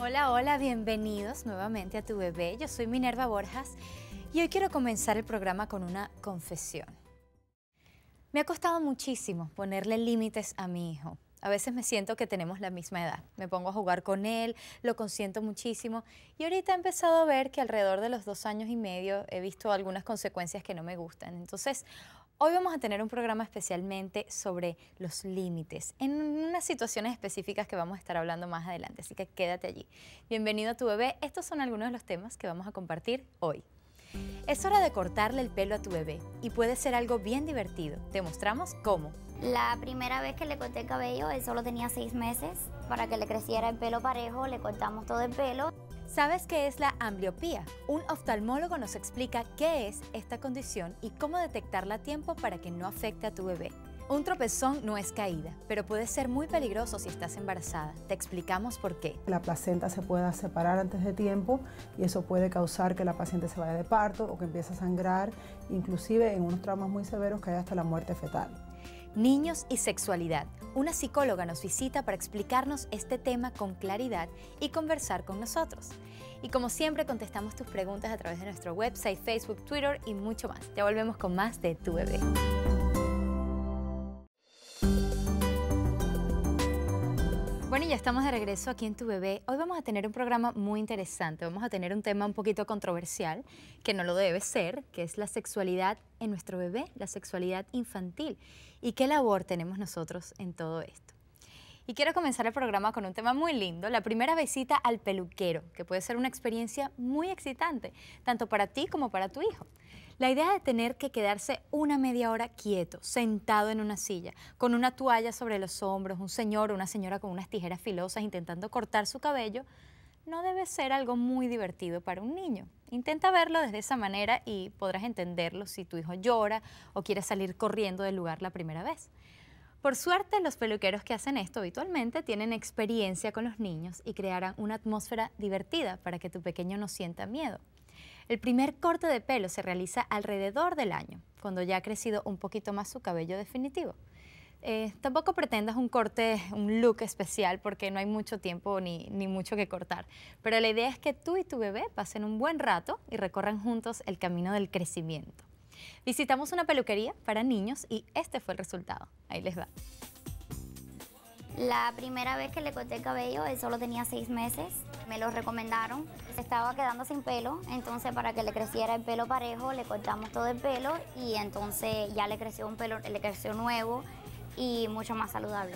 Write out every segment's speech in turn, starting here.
Hola, hola, bienvenidos nuevamente a Tu Bebé. Yo soy Minerva Borjas y hoy quiero comenzar el programa con una confesión. Me ha costado muchísimo ponerle límites a mi hijo. A veces me siento que tenemos la misma edad. Me pongo a jugar con él, lo consiento muchísimo y ahorita he empezado a ver que alrededor de los 2 años y medio he visto algunas consecuencias que no me gustan. Entonces, hoy vamos a tener un programa especialmente sobre los límites, en unas situaciones específicas que vamos a estar hablando más adelante, así que quédate allí. Bienvenido a Tu Bebé, estos son algunos de los temas que vamos a compartir hoy. Es hora de cortarle el pelo a tu bebé y puede ser algo bien divertido. Te mostramos cómo. La primera vez que le corté el cabello, él solo tenía 6 meses. Para que le creciera el pelo parejo, le cortamos todo el pelo. ¿Sabes qué es la ambliopía? Un oftalmólogo nos explica qué es esta condición y cómo detectarla a tiempo para que no afecte a tu bebé. Un tropezón no es caída, pero puede ser muy peligroso si estás embarazada. Te explicamos por qué. La placenta se pueda separar antes de tiempo y eso puede causar que la paciente se vaya de parto o que empiece a sangrar, inclusive en unos traumas muy severos que hay hasta la muerte fetal. Niños y sexualidad. Una psicóloga nos visita para explicarnos este tema con claridad y conversar con nosotros. Y como siempre contestamos tus preguntas a través de nuestro website, Facebook, Twitter y mucho más. Ya volvemos con más de Tu Bebé. Bueno, y ya estamos de regreso aquí en Tu Bebé. Hoy vamos a tener un programa muy interesante. Vamos a tener un tema un poquito controversial, que no lo debe ser, que es la sexualidad en nuestro bebé, la sexualidad infantil. ¿Y qué labor tenemos nosotros en todo esto? Y quiero comenzar el programa con un tema muy lindo, la primera visita al peluquero, que puede ser una experiencia muy excitante, tanto para ti como para tu hijo. La idea de tener que quedarse una media hora quieto, sentado en una silla, con una toalla sobre los hombros, un señor o una señora con unas tijeras filosas intentando cortar su cabello, no debe ser algo muy divertido para un niño. Intenta verlo desde esa manera y podrás entenderlo si tu hijo llora o quiere salir corriendo del lugar la primera vez. Por suerte, los peluqueros que hacen esto habitualmente tienen experiencia con los niños y crearán una atmósfera divertida para que tu pequeño no sienta miedo. El primer corte de pelo se realiza alrededor del año, cuando ya ha crecido un poquito más su cabello definitivo. Tampoco pretendas un corte, un look especial, porque no hay mucho tiempo ni mucho que cortar. Pero la idea es que tú y tu bebé pasen un buen rato y recorran juntos el camino del crecimiento. Visitamos una peluquería para niños y este fue el resultado. Ahí les va. La primera vez que le corté el cabello, él solo tenía 6 meses. Me lo recomendaron. Se estaba quedando sin pelo, entonces para que le creciera el pelo parejo, le cortamos todo el pelo y entonces ya le creció un pelo, le creció nuevo y mucho más saludable.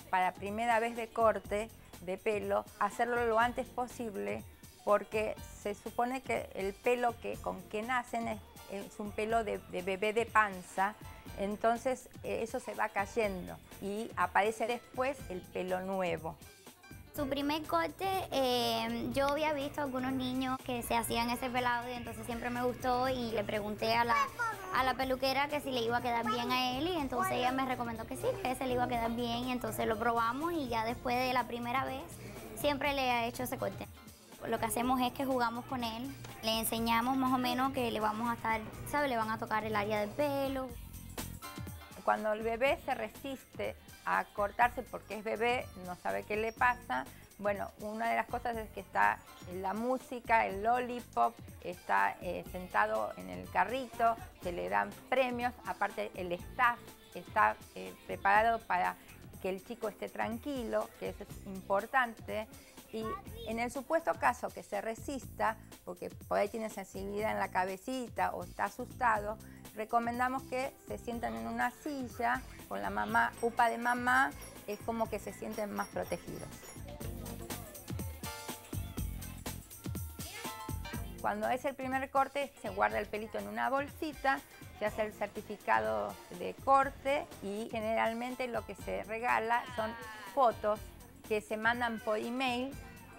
Para primera vez de corte de pelo, hacerlo lo antes posible porque se supone que el pelo con que nacen es un pelo de bebé de panza, entonces eso se va cayendo y aparece después el pelo nuevo. Su primer corte, yo había visto a algunos niños que se hacían ese pelado y entonces siempre me gustó y le pregunté a la peluquera que si le iba a quedar bien a él y entonces ella me recomendó que sí, que ese le iba a quedar bien y entonces lo probamos y ya después de la primera vez siempre le he hecho ese corte. Lo que hacemos es que jugamos con él, le enseñamos más o menos que le vamos a estar, ¿sabe? Le van a tocar el área del pelo. Cuando el bebé se resiste a cortarse porque es bebé, no sabe qué le pasa, bueno, una de las cosas es que está la música, el lollipop, está sentado en el carrito, se le dan premios, aparte el staff está preparado para que el chico esté tranquilo, que eso es importante. Y en el supuesto caso que se resista, porque por ahí tiene sensibilidad en la cabecita o está asustado, recomendamos que se sientan en una silla con la mamá, upa de mamá, es como que se sienten más protegidos. Cuando es el primer corte, se guarda el pelito en una bolsita, se hace el certificado de corte y generalmente lo que se regala son fotos que se mandan por email,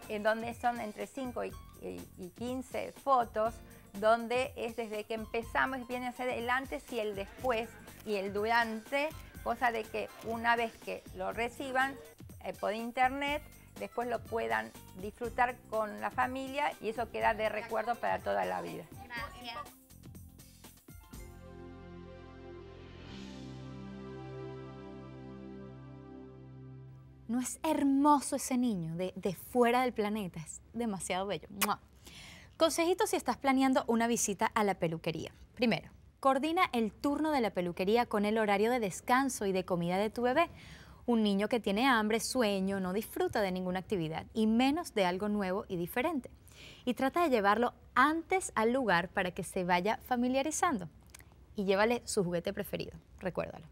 en donde son entre 5 y 15 fotos, donde es desde que empezamos, viene a ser el antes y el después y el durante, cosa de que una vez que lo reciban por internet, después lo puedan disfrutar con la familia y eso queda de recuerdo para toda la vida. Gracias. ¿No es hermoso ese niño de fuera del planeta? Es demasiado bello. ¡Mua! Consejitos si estás planeando una visita a la peluquería. Primero, coordina el turno de la peluquería con el horario de descanso y de comida de tu bebé. Un niño que tiene hambre, sueño, no disfruta de ninguna actividad y menos de algo nuevo y diferente. Y trata de llevarlo antes al lugar para que se vaya familiarizando. Y llévale su juguete preferido, recuérdalo.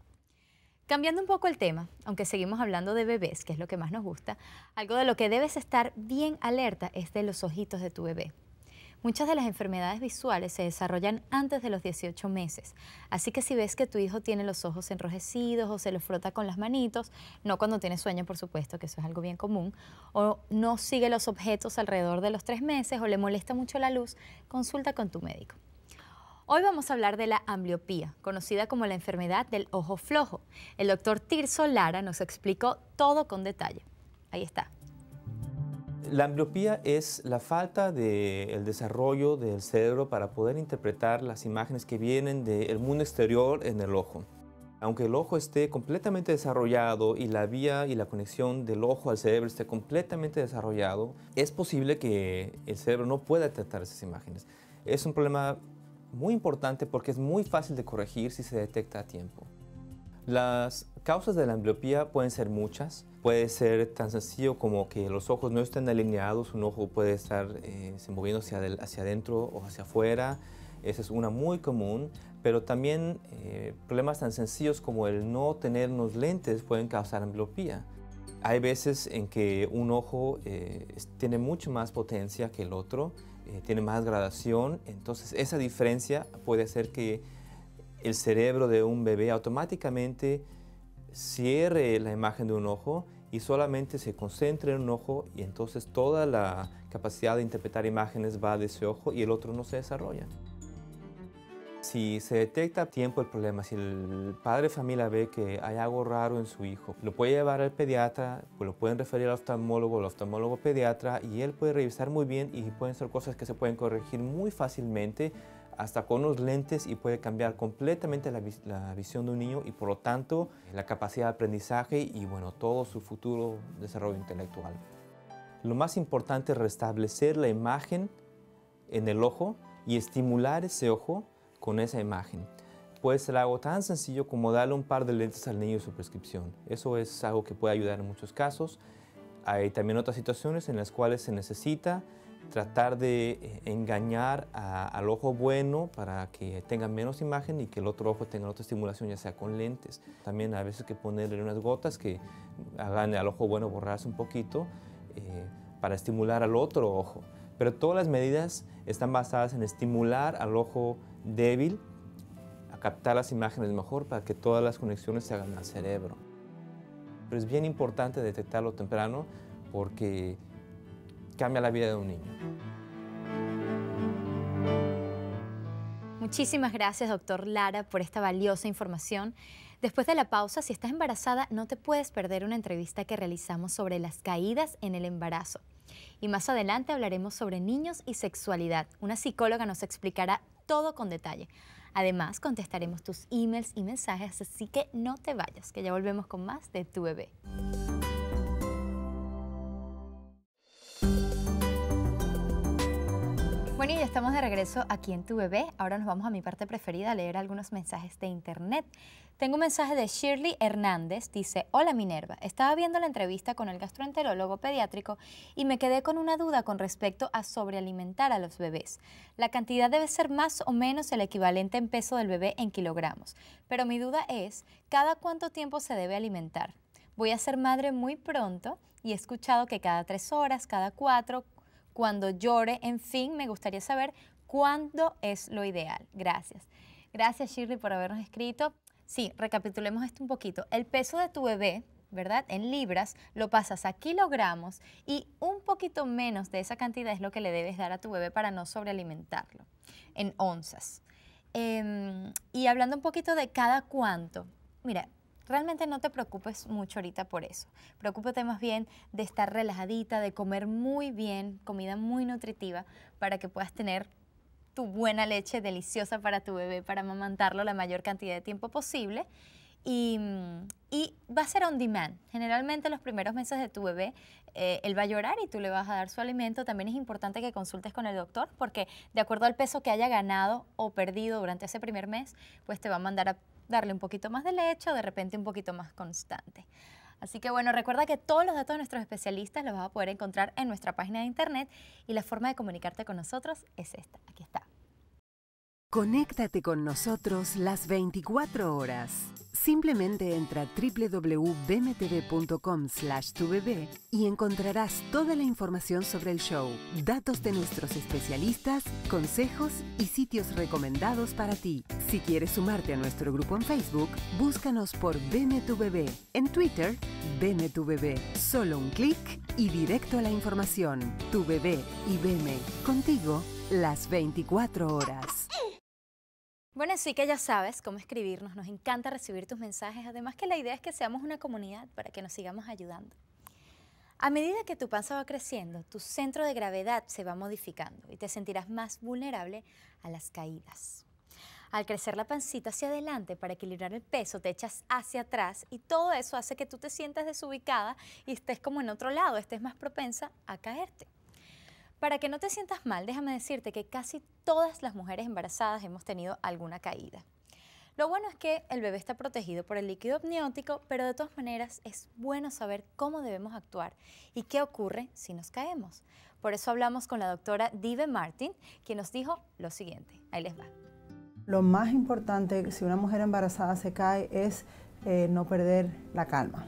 Cambiando un poco el tema, aunque seguimos hablando de bebés, que es lo que más nos gusta, algo de lo que debes estar bien alerta es de los ojitos de tu bebé. Muchas de las enfermedades visuales se desarrollan antes de los 18 meses, así que si ves que tu hijo tiene los ojos enrojecidos o se los frota con las manitos, no cuando tiene sueño, por supuesto, que eso es algo bien común, o no sigue los objetos alrededor de los 3 meses o le molesta mucho la luz, consulta con tu médico. Hoy vamos a hablar de la ambliopía, conocida como la enfermedad del ojo flojo. El doctor Tirso Lara nos explicó todo con detalle. Ahí está. La ambliopía es la falta del desarrollo del cerebro para poder interpretar las imágenes que vienen del mundo exterior en el ojo. Aunque el ojo esté completamente desarrollado y la vía y la conexión del ojo al cerebro esté completamente desarrollado, es posible que el cerebro no pueda detectar esas imágenes. Es un problema muy importante porque es muy fácil de corregir si se detecta a tiempo. Las causas de la ambliopía pueden ser muchas. Puede ser tan sencillo como que los ojos no estén alineados, un ojo puede estar se moviendo hacia adentro o hacia afuera. Esa es una muy común, pero también problemas tan sencillos como el no tener unos lentes pueden causar ambliopía. Hay veces en que un ojo tiene mucho más potencia que el otro, tiene más gradación, entonces esa diferencia puede hacer que el cerebro de un bebé automáticamente cierre la imagen de un ojo y solamente se concentre en un ojo y entonces toda la capacidad de interpretar imágenes va de ese ojo y el otro no se desarrolla. Si se detecta a tiempo el problema, si el padre de familia ve que hay algo raro en su hijo, lo puede llevar al pediatra, pues lo pueden referir al oftalmólogo pediatra y él puede revisar muy bien y pueden ser cosas que se pueden corregir muy fácilmente hasta con unos lentes y puede cambiar completamente la visión de un niño y por lo tanto la capacidad de aprendizaje y bueno, todo su futuro desarrollo intelectual. Lo más importante es restablecer la imagen en el ojo y estimular ese ojo con esa imagen. Puede ser algo tan sencillo como darle un par de lentes al niño de su prescripción. Eso es algo que puede ayudar en muchos casos. Hay también otras situaciones en las cuales se necesita tratar de engañar al ojo bueno para que tenga menos imagen y que el otro ojo tenga otra estimulación, ya sea con lentes. También a veces hay que ponerle unas gotas que hagan al ojo bueno borrarse un poquito para estimular al otro ojo. Pero todas las medidas están basadas en estimular al ojo débil a captar las imágenes mejor para que todas las conexiones se hagan al cerebro. Pero es bien importante detectarlo temprano porque cambia la vida de un niño. Muchísimas gracias, doctor Lara, por esta valiosa información. Después de la pausa, si estás embarazada, no te puedes perder una entrevista que realizamos sobre las caídas en el embarazo. Y más adelante hablaremos sobre niños y sexualidad. Una psicóloga nos explicará todo con detalle. Además, contestaremos tus emails y mensajes, así que no te vayas, que ya volvemos con más de Tu Bebé. Bueno, y ya estamos de regreso aquí en Tu Bebé. Ahora nos vamos a mi parte preferida, a leer algunos mensajes de internet. Tengo un mensaje de Shirley Hernández, dice: hola Minerva, estaba viendo la entrevista con el gastroenterólogo pediátrico y me quedé con una duda con respecto a sobrealimentar a los bebés. La cantidad debe ser más o menos el equivalente en peso del bebé en kilogramos, pero mi duda es, ¿cada cuánto tiempo se debe alimentar? Voy a ser madre muy pronto y he escuchado que cada 3 horas, cada 4, cuando llore, en fin, me gustaría saber cuándo es lo ideal. Gracias. Gracias, Shirley, por habernos escrito. Sí, recapitulemos esto un poquito. El peso de tu bebé, ¿verdad? En libras, lo pasas a kilogramos y un poquito menos de esa cantidad es lo que le debes dar a tu bebé para no sobrealimentarlo, en onzas. Y hablando un poquito de cada cuánto, mira, realmente no te preocupes mucho ahorita por eso. Preocúpate más bien de estar relajadita, de comer muy bien, comida muy nutritiva, para que puedas tener tu buena leche deliciosa para tu bebé, para amamantarlo la mayor cantidad de tiempo posible. y va a ser on demand. Generalmente los primeros meses de tu bebé, él va a llorar y tú le vas a dar su alimento. También es importante que consultes con el doctor porque de acuerdo al peso que haya ganado o perdido durante ese primer mes, pues te va a mandar a darle un poquito más de leche o de repente un poquito más constante. Así que bueno, recuerda que todos los datos de nuestros especialistas los vas a poder encontrar en nuestra página de internet y la forma de comunicarte con nosotros es esta, aquí está. Conéctate con nosotros las 24 horas. Simplemente entra a www.bmtv.com/tubebé y encontrarás toda la información sobre el show, datos de nuestros especialistas, consejos y sitios recomendados para ti. Si quieres sumarte a nuestro grupo en Facebook, búscanos por BMTubebé. En Twitter, BMTubebé. Solo un clic y directo a la información. Tu bebé y BM. Contigo las 24 horas. Bueno, sí que ya sabes cómo escribirnos, nos encanta recibir tus mensajes, además que la idea es que seamos una comunidad para que nos sigamos ayudando. A medida que tu panza va creciendo, tu centro de gravedad se va modificando y te sentirás más vulnerable a las caídas. Al crecer la pancita hacia adelante para equilibrar el peso, te echas hacia atrás y todo eso hace que tú te sientas desubicada y estés como en otro lado, estés más propensa a caerte. Para que no te sientas mal, déjame decirte que casi todas las mujeres embarazadas hemos tenido alguna caída. Lo bueno es que el bebé está protegido por el líquido amniótico, pero de todas maneras es bueno saber cómo debemos actuar y qué ocurre si nos caemos. Por eso hablamos con la doctora Dive Martin, quien nos dijo lo siguiente. Ahí les va. Lo más importante si una mujer embarazada se cae es no perder la calma.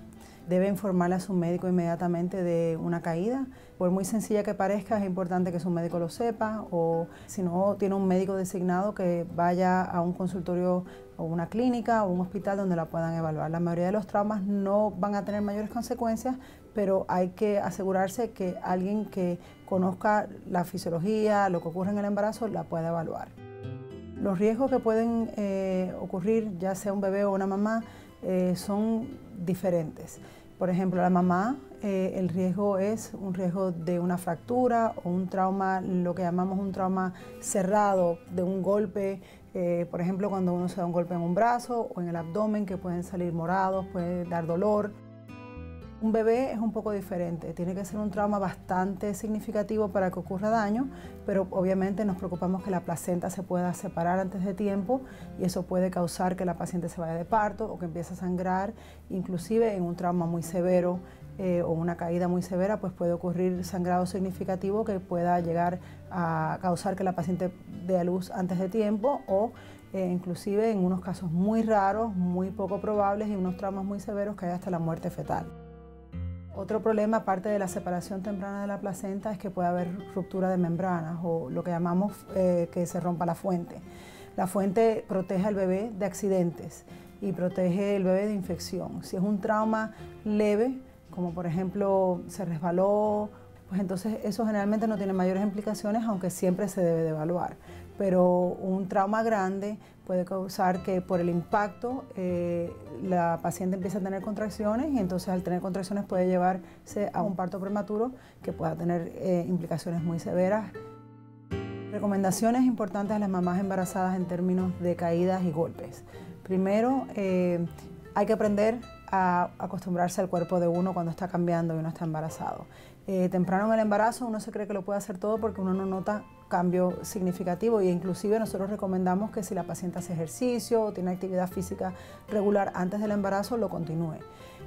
Debe informarle a su médico inmediatamente de una caída. Por muy sencilla que parezca, es importante que su médico lo sepa o si no tiene un médico designado que vaya a un consultorio o una clínica o un hospital donde la puedan evaluar. La mayoría de los traumas no van a tener mayores consecuencias, pero hay que asegurarse que alguien que conozca la fisiología, lo que ocurre en el embarazo, la pueda evaluar. Los riesgos que pueden ocurrir, ya sea un bebé o una mamá, son diferentes. Por ejemplo, la mamá, el riesgo es un riesgo de una fractura o un trauma, lo que llamamos un trauma cerrado, de un golpe, por ejemplo, cuando uno se da un golpe en un brazo o en el abdomen, que pueden salir morados, puede dar dolor. Un bebé es un poco diferente, tiene que ser un trauma bastante significativo para que ocurra daño, pero obviamente nos preocupamos que la placenta se pueda separar antes de tiempo y eso puede causar que la paciente se vaya de parto o que empiece a sangrar, inclusive en un trauma muy severo o una caída muy severa, pues puede ocurrir sangrado significativo que pueda llegar a causar que la paciente dé a luz antes de tiempo o inclusive en unos casos muy raros, muy poco probables y unos traumas muy severos que haya hasta la muerte fetal. Otro problema, aparte de la separación temprana de la placenta, es que puede haber ruptura de membranas o lo que llamamos que se rompa la fuente. La fuente protege al bebé de accidentes y protege al bebé de infección. Si es un trauma leve, como por ejemplo se resbaló, pues entonces eso generalmente no tiene mayores implicaciones, aunque siempre se debe de evaluar. Pero un trauma grande puede causar que por el impacto la paciente empiece a tener contracciones y entonces al tener contracciones puede llevarse a un parto prematuro que pueda tener implicaciones muy severas. Recomendaciones importantes a las mamás embarazadas en términos de caídas y golpes. Primero, hay que aprender a acostumbrarse al cuerpo de uno cuando está cambiando y uno está embarazado. Temprano en el embarazo uno se cree que lo puede hacer todo porque uno no nota cambio significativo e inclusive nosotros recomendamos que si la paciente hace ejercicio o tiene actividad física regular antes del embarazo, lo continúe.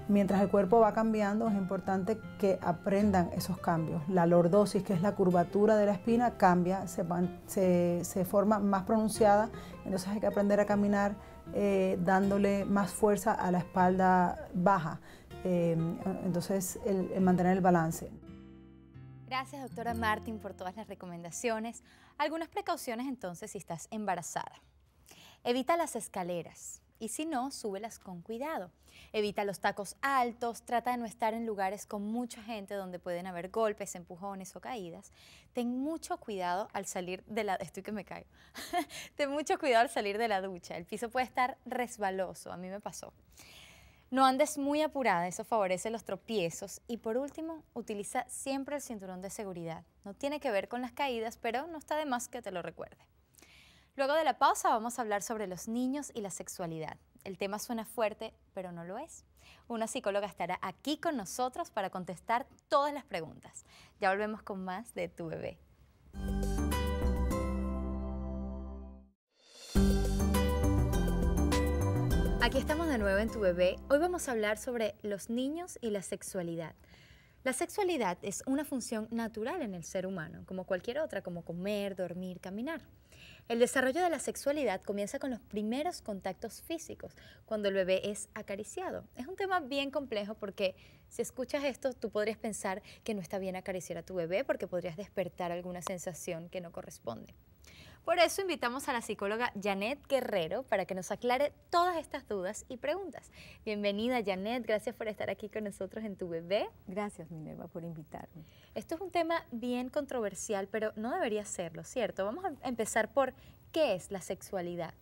Mientras el cuerpo va cambiando, es importante que aprendan esos cambios. La lordosis, que es la curvatura de la espina, cambia, se forma más pronunciada, entonces hay que aprender a caminar dándole más fuerza a la espalda baja, entonces el mantener el balance. Gracias, doctora Martin, por todas las recomendaciones. Algunas precauciones entonces si estás embarazada. Evita las escaleras y si no, súbelas con cuidado. Evita los tacos altos, trata de no estar en lugares con mucha gente donde pueden haber golpes, empujones o caídas. Ten mucho cuidado al salir de la... Estoy que me caigo. Ten mucho cuidado al salir de la ducha. El piso puede estar resbaloso, a mí me pasó. No andes muy apurada, eso favorece los tropiezos. Y por último, utiliza siempre el cinturón de seguridad. No tiene que ver con las caídas, pero no está de más que te lo recuerde. Luego de la pausa vamos a hablar sobre los niños y la sexualidad. El tema suena fuerte, pero no lo es. Una psicóloga estará aquí con nosotros para contestar todas las preguntas. Ya volvemos con más de Tu Bebé. Aquí estamos de nuevo en Tu Bebé. Hoy vamos a hablar sobre los niños y la sexualidad. La sexualidad es una función natural en el ser humano, como cualquier otra, como comer, dormir, caminar. El desarrollo de la sexualidad comienza con los primeros contactos físicos, cuando el bebé es acariciado. Es un tema bien complejo porque si escuchas esto, tú podrías pensar que no está bien acariciar a tu bebé porque podrías despertar alguna sensación que no corresponde. Por eso invitamos a la psicóloga Janet Guerrero para que nos aclare todas estas dudas y preguntas. Bienvenida, Janet, gracias por estar aquí con nosotros en Tu Bebé. Gracias, Minerva, por invitarme. Esto es un tema bien controversial, pero no debería serlo, ¿cierto? Vamos a empezar por ¿qué es la sexualidad?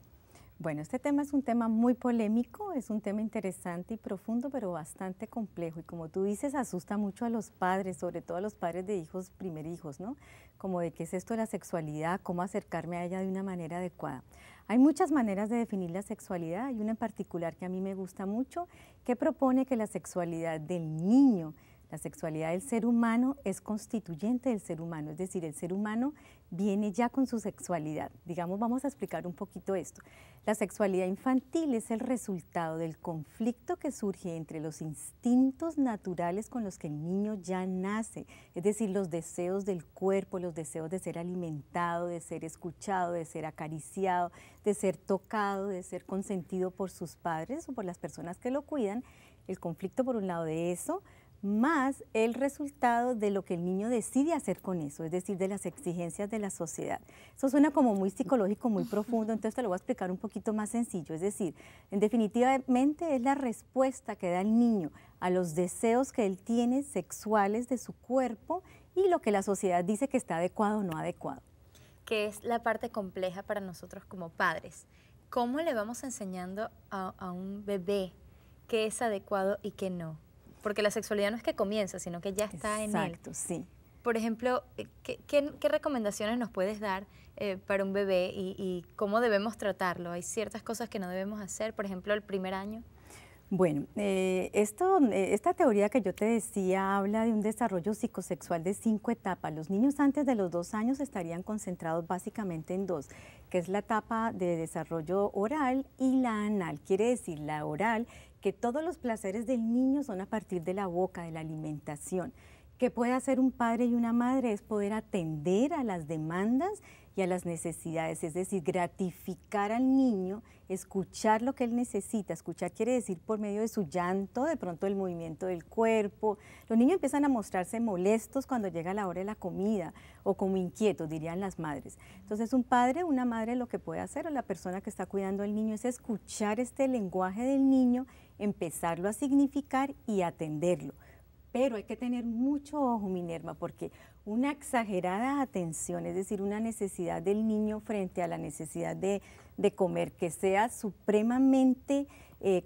Bueno, este tema es un tema muy polémico, es un tema interesante y profundo, pero bastante complejo. Y como tú dices, asusta mucho a los padres, sobre todo a los padres de hijos primerijos, ¿no? Como de qué es esto de la sexualidad, cómo acercarme a ella de una manera adecuada. Hay muchas maneras de definir la sexualidad, hay una en particular que a mí me gusta mucho, que propone que la sexualidad del niño, la sexualidad del ser humano es constituyente del ser humano, es decir, el ser humano viene ya con su sexualidad. Digamos, vamos a explicar un poquito esto. La sexualidad infantil es el resultado del conflicto que surge entre los instintos naturales con los que el niño ya nace, es decir, los deseos del cuerpo, los deseos de ser alimentado, de ser escuchado, de ser acariciado, de ser tocado, de ser consentido por sus padres o por las personas que lo cuidan. El conflicto, por un lado, de eso, más el resultado de lo que el niño decide hacer con eso, es decir, de las exigencias de la sociedad. Eso suena como muy psicológico, muy profundo, entonces te lo voy a explicar un poquito más sencillo. Es decir, en definitivamente es la respuesta que da el niño a los deseos que él tiene sexuales de su cuerpo y lo que la sociedad dice que está adecuado o no adecuado. Que es la parte compleja para nosotros como padres. ¿Cómo le vamos enseñando a un bebé qué es adecuado y qué no? Porque la sexualidad no es que comienza, sino que ya está en él. Exacto, sí. Por ejemplo, ¿qué recomendaciones nos puedes dar para un bebé y cómo debemos tratarlo? ¿Hay ciertas cosas que no debemos hacer, por ejemplo, el primer año? Bueno, esta teoría que yo te decía habla de un desarrollo psicosexual de 5 etapas. Los niños antes de los 2 años estarían concentrados básicamente en 2, que es la etapa de desarrollo oral y la anal. Quiere decir, la oral, que todos los placeres del niño son a partir de la boca, de la alimentación. ¿Qué puede hacer un padre y una madre? Es poder atender a las demandas y a las necesidades, es decir, gratificar al niño, escuchar lo que él necesita. Escuchar quiere decir por medio de su llanto, de pronto el movimiento del cuerpo. Los niños empiezan a mostrarse molestos cuando llega la hora de la comida o como inquietos, dirían las madres. Entonces un padre, una madre lo que puede hacer o la persona que está cuidando al niño es escuchar este lenguaje del niño, empezarlo a significar y atenderlo. Pero hay que tener mucho ojo, Minerva, porque una exagerada atención, es decir, una necesidad del niño frente a la necesidad de comer, que sea supremamente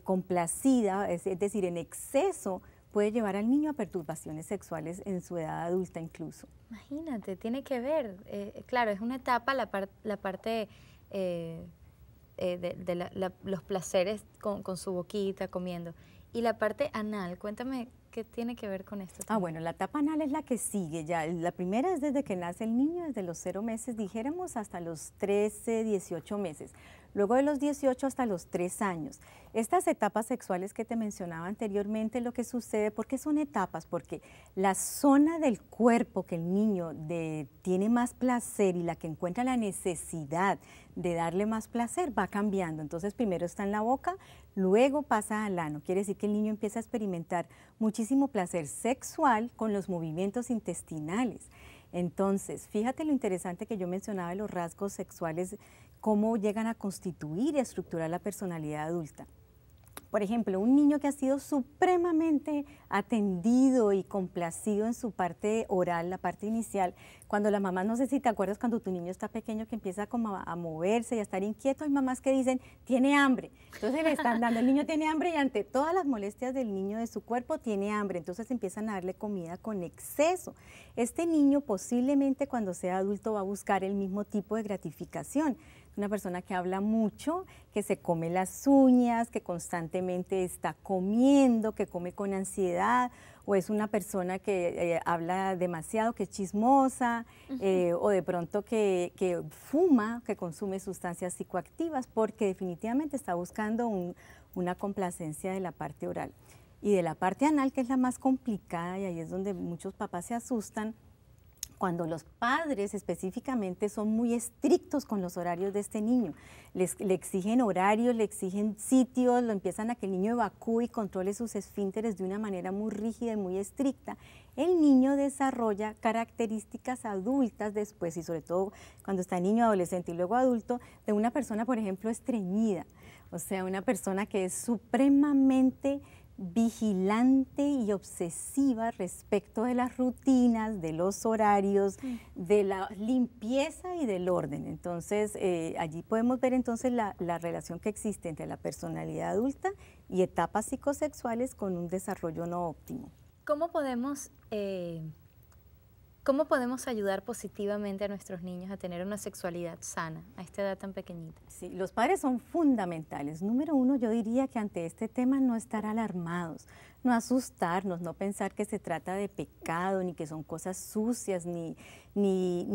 complacida, es decir, en exceso, puede llevar al niño a perturbaciones sexuales en su edad adulta incluso. Imagínate, tiene que ver, claro, es una etapa la parte de los placeres con su boquita, comiendo. Y la parte anal, cuéntame qué tiene que ver con esto. Bueno, la etapa anal es la que sigue ya. La primera es desde que nace el niño, desde los 0 meses, dijéramos, hasta los 13, 18 meses. Luego de los 18 hasta los 3 años. Estas etapas sexuales que te mencionaba anteriormente, lo que sucede, ¿por qué son etapas? Porque la zona del cuerpo que el niño tiene más placer y la que encuentra la necesidad de darle más placer va cambiando. Entonces primero está en la boca, luego pasa al ano. Quiere decir que el niño empieza a experimentar muchísimo placer sexual con los movimientos intestinales. Entonces, fíjate lo interesante que yo mencionaba de los rasgos sexuales, cómo llegan a constituir y a estructurar la personalidad adulta. Por ejemplo, un niño que ha sido supremamente atendido y complacido en su parte oral, la parte inicial, cuando la mamá, no sé si te acuerdas cuando tu niño está pequeño que empieza como a moverse y a estar inquieto, hay mamás que dicen, tiene hambre, entonces le están dando, el niño tiene hambre y ante todas las molestias del niño de su cuerpo tiene hambre, entonces empiezan a darle comida con exceso. Este niño posiblemente cuando sea adulto va a buscar el mismo tipo de gratificación. una persona que habla mucho, que se come las uñas, que constantemente está comiendo, que come con ansiedad, o es una persona que habla demasiado, que es chismosa, o de pronto que fuma, que consume sustancias psicoactivas, porque definitivamente está buscando una complacencia de la parte oral. Y de la parte anal, que es la más complicada, y ahí es donde muchos papás se asustan, cuando los padres específicamente son muy estrictos con los horarios de este niño. Le exigen horarios, le exigen sitios, lo empiezan a que el niño evacúe y controle sus esfínteres de una manera muy rígida y muy estricta. El niño desarrolla características adultas después, y sobre todo cuando está niño, adolescente y luego adulto, de una persona, por ejemplo, estreñida. O sea, una persona que es supremamente vigilante y obsesiva respecto de las rutinas, de los horarios, de la limpieza y del orden. Entonces, allí podemos ver entonces la relación que existe entre la personalidad adulta y etapas psicosexuales con un desarrollo no óptimo. ¿Cómo podemos ayudar positivamente a nuestros niños a tener una sexualidad sana a esta edad tan pequeñita? Sí, los padres son fundamentales. Número uno, yo diría que ante este tema no estar alarmados, no asustarnos, no pensar que se trata de pecado, ni que son cosas sucias, ni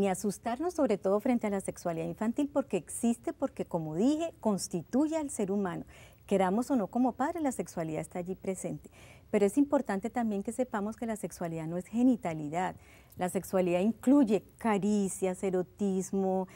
asustarnos sobre todo frente a la sexualidad infantil, porque existe, porque como dije, constituye al ser humano. Queramos o no como padres, la sexualidad está allí presente. Pero es importante también que sepamos que la sexualidad no es genitalidad. La sexualidad incluye caricias, erotismo,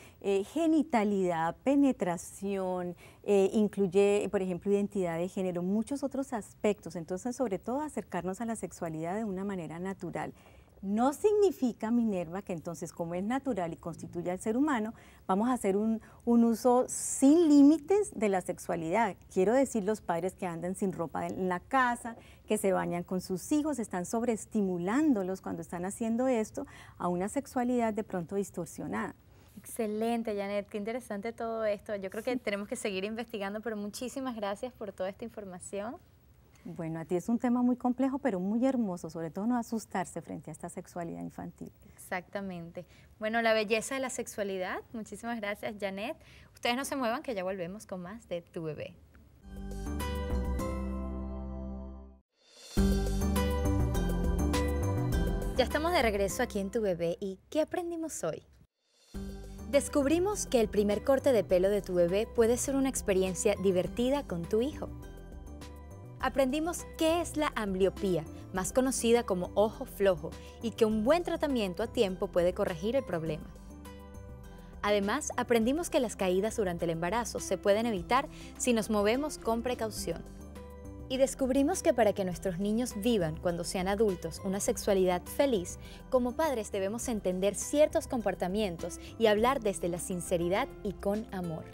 genitalidad, penetración, incluye, por ejemplo, identidad de género, muchos otros aspectos. Entonces, sobre todo, acercarnos a la sexualidad de una manera natural. No significa, Minerva, que entonces, como es natural y constituye al ser humano, vamos a hacer un uso sin límites de la sexualidad. Quiero decir, los padres que andan sin ropa en la casa, que se bañan con sus hijos, están sobreestimulándolos cuando están haciendo esto a una sexualidad de pronto distorsionada. Excelente, Janet, qué interesante todo esto. Yo creo que tenemos que seguir investigando, pero muchísimas gracias por toda esta información. Bueno, a ti es un tema muy complejo, pero muy hermoso, sobre todo no asustarse frente a esta sexualidad infantil. Exactamente. Bueno, la belleza de la sexualidad. Muchísimas gracias, Janet. Ustedes no se muevan, que ya volvemos con más de Tu Bebé. Ya estamos de regreso aquí en Tu Bebé, y ¿qué aprendimos hoy? Descubrimos que el primer corte de pelo de tu bebé puede ser una experiencia divertida con tu hijo. Aprendimos qué es la ambliopía, más conocida como ojo flojo, y que un buen tratamiento a tiempo puede corregir el problema. Además, aprendimos que las caídas durante el embarazo se pueden evitar si nos movemos con precaución. Y descubrimos que para que nuestros niños vivan cuando sean adultos una sexualidad feliz, como padres debemos entender ciertos comportamientos y hablar desde la sinceridad y con amor.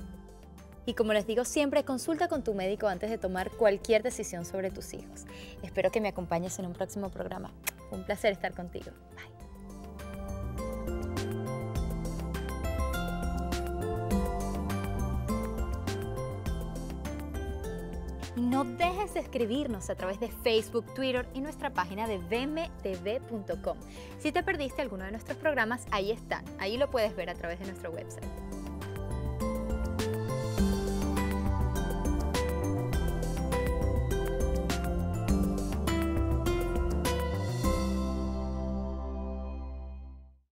Y como les digo siempre, consulta con tu médico antes de tomar cualquier decisión sobre tus hijos. Espero que me acompañes en un próximo programa. Un placer estar contigo. Bye. No dejes de escribirnos a través de Facebook, Twitter y nuestra página de vmtv.com. Si te perdiste alguno de nuestros programas, ahí están. Ahí lo puedes ver a través de nuestro website.